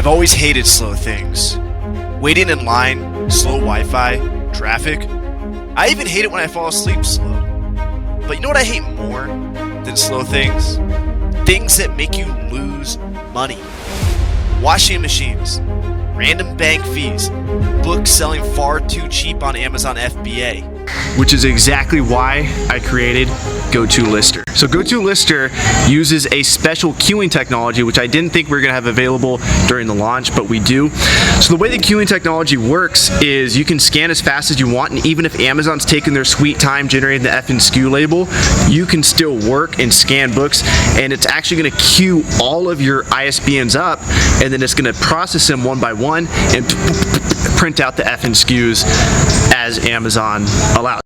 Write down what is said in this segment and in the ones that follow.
always hated slow things. Waiting in line, slow Wi-Fi, traffic. I even hate it when I fall asleep slow. But you know what I hate more than slow things? Things that make you lose money. Washing machines, random bank fees, books selling far too cheap on Amazon FBA. Which is exactly why I created GoToLister. So GoToLister uses a special queuing technology, which I didn't think we were going to have available during the launch, but we do. So the way the queuing technology works is you can scan as fast as you want, and even if Amazon's taking their sweet time generating the FNSKU label, you can still work and scan books, and it's actually going to queue all of your ISBNs up, and then it's going to process them one by one and print out the FNSKUs as Amazon allows.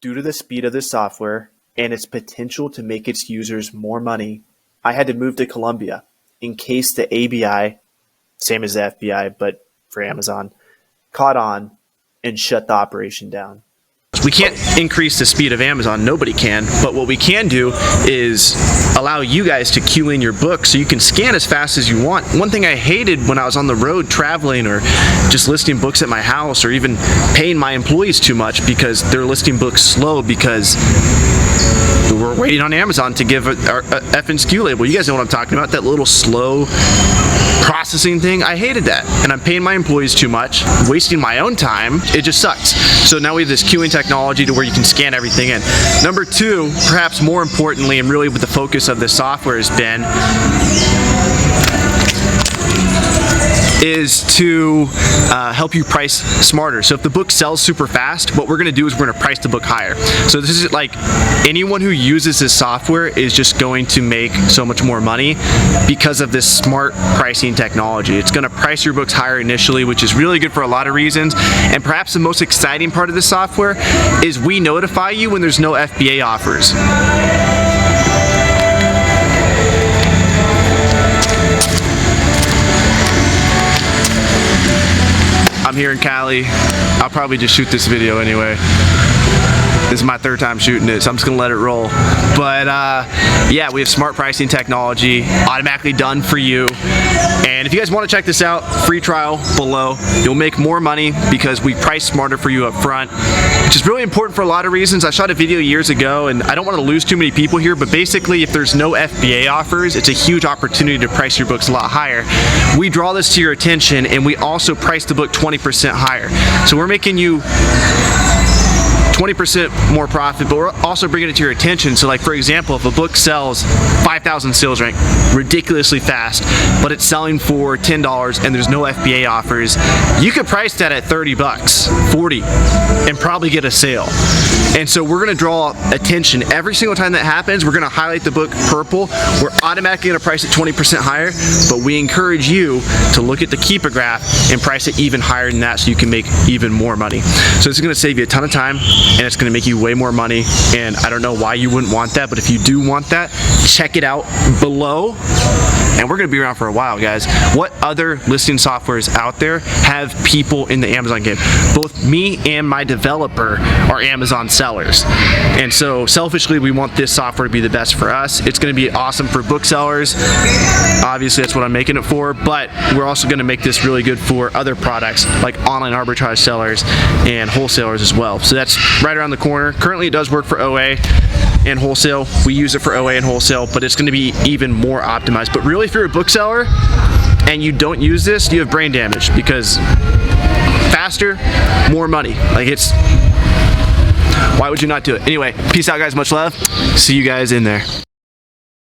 Due to the speed of this software and its potential to make its users more money, I had to move to Colombia in case the ABI, same as the FBI, but for Amazon, caught on and shut the operation down. We can't increase the speed of Amazon, nobody can, but what we can do is allow you guys to queue in your books so you can scan as fast as you want. One thing I hated when I was on the road traveling or just listing books at my house or even paying my employees too much because they're listing books slow because we're waiting on Amazon to give our FNSKU label. You guys know what I'm talking about, that little slow processing thing. I hated that, and I'm paying my employees too much, wasting my own time. It just sucks. So now we have this queuing technology to where you can scan everything in. Number two, perhaps more importantly, and really what the focus of this software has been, is to help you price smarter. So if the book sells super fast, what we're going to do is we're going to price the book higher. So this is like anyone who uses this software is just going to make so much more money because of this smart pricing technology. It's going to price your books higher initially, which is really good for a lot of reasons. And perhaps the most exciting part of this software is we notify you when there's no FBA offers. I'm here in Cali. I'll probably just shoot this video anyway. This is my third time shooting it, so I'm just gonna let it roll. But yeah, we have smart pricing technology, automatically done for you. And if you guys want to check this out, free trial below. You'll make more money because we price smarter for you up front, which is really important for a lot of reasons. I shot a video years ago, and I don't want to lose too many people here, but basically if there's no FBA offers, it's a huge opportunity to price your books a lot higher. We draw this to your attention, and we also price the book 20% higher. So we're making you 20% more profit, but we're also bringing it to your attention. So like, for example, if a book sells 5,000 sales rank ridiculously fast, but it's selling for $10 and there's no FBA offers, you could price that at 30 bucks, 40, and probably get a sale. And so we're gonna draw attention every single time that happens. We're gonna highlight the book purple. We're automatically gonna price it 20% higher, but we encourage you to look at the Keepa graph and price it even higher than that so you can make even more money. So this is gonna save you a ton of time, and it's gonna make you way more money. And I don't know why you wouldn't want that, but if you do want that, check it out below. And we're gonna be around for a while, guys. What other listing softwares out there have people in the Amazon game? Both me and my developer are Amazon sellers. And so selfishly, we want this software to be the best for us. It's gonna be awesome for booksellers. Obviously, that's what I'm making it for, but we're also gonna make this really good for other products like online arbitrage sellers and wholesalers as well. So that's right around the corner. Currently, it does work for OA and wholesale. We use it for OA and wholesale, but it's gonna be even more optimized. But really, if you're a bookseller and you don't use this, you have brain damage, because faster, more money. Like, it's, why would you not do it? Anyway, peace out, guys. Much love. See you guys in there.